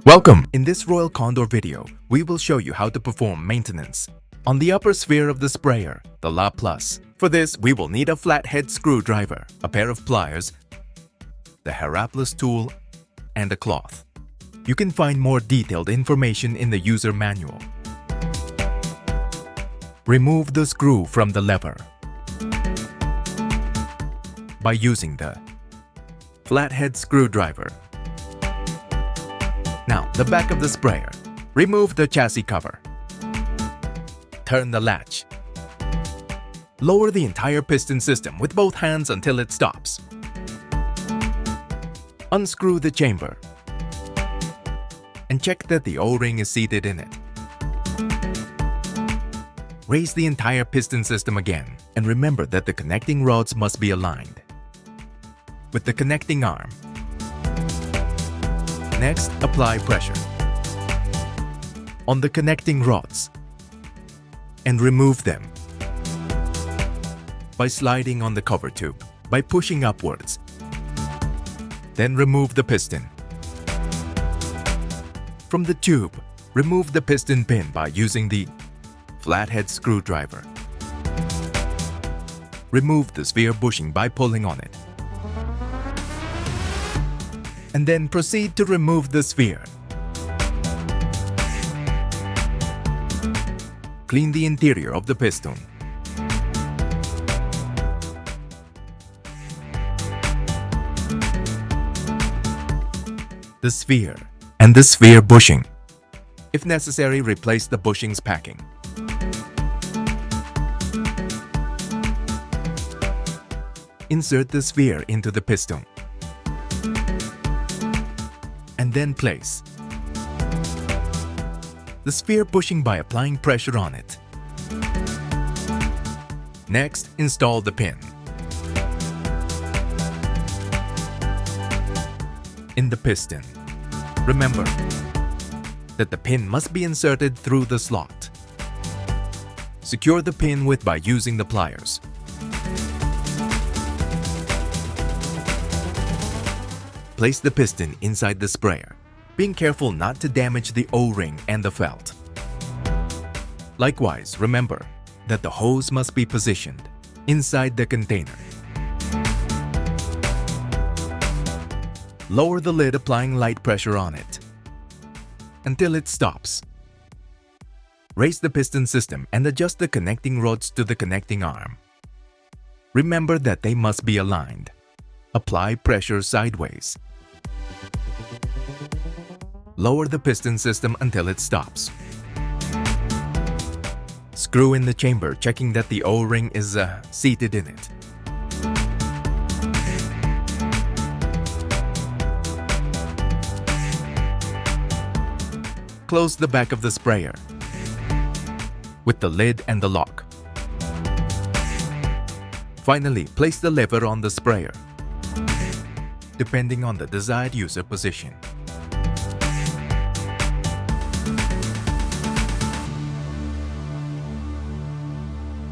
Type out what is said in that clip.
Welcome! In this RoyalCondor video, we will show you how to perform maintenance on the upper sphere of the sprayer, the La Plus. For this, we will need a flathead screwdriver, a pair of pliers, the Plus tool, and a cloth. You can find more detailed information in the user manual. Remove the screw from the lever by using the flathead screwdriver. Now, the back of the sprayer. Remove the chassis cover. Turn the latch. Lower the entire piston system with both hands until it stops. Unscrew the chamber and check that the O-ring is seated in it. Raise the entire piston system again and remember that the connecting rods must be aligned with the connecting arm. Next, apply pressure on the connecting rods and remove them by sliding on the cover tube by pushing upwards. Then remove the piston. From the tube, remove the piston pin by using the flathead screwdriver. Remove the sphere bushing by pulling on it. And then proceed to remove the sphere. Clean the interior of the piston. The sphere and the sphere bushing. If necessary, replace the bushing's packing. Insert the sphere into the piston and then place the sphere bushing by applying pressure on it. Next, install the pin in the piston. Remember that the pin must be inserted through the slot. Secure the pin by using the pliers. Place the piston inside the sprayer, being careful not to damage the O-ring and the felt. Likewise, remember that the hose must be positioned inside the container. Lower the lid, applying light pressure on it until it stops. Raise the piston system and adjust the connecting rods to the connecting arm. Remember that they must be aligned. Apply pressure sideways. Lower the piston system until it stops. Screw in the chamber, checking that the O-ring is seated in it. Close the back of the sprayer with the lid and the lock. Finally, place the lever on the sprayer, depending on the desired user position.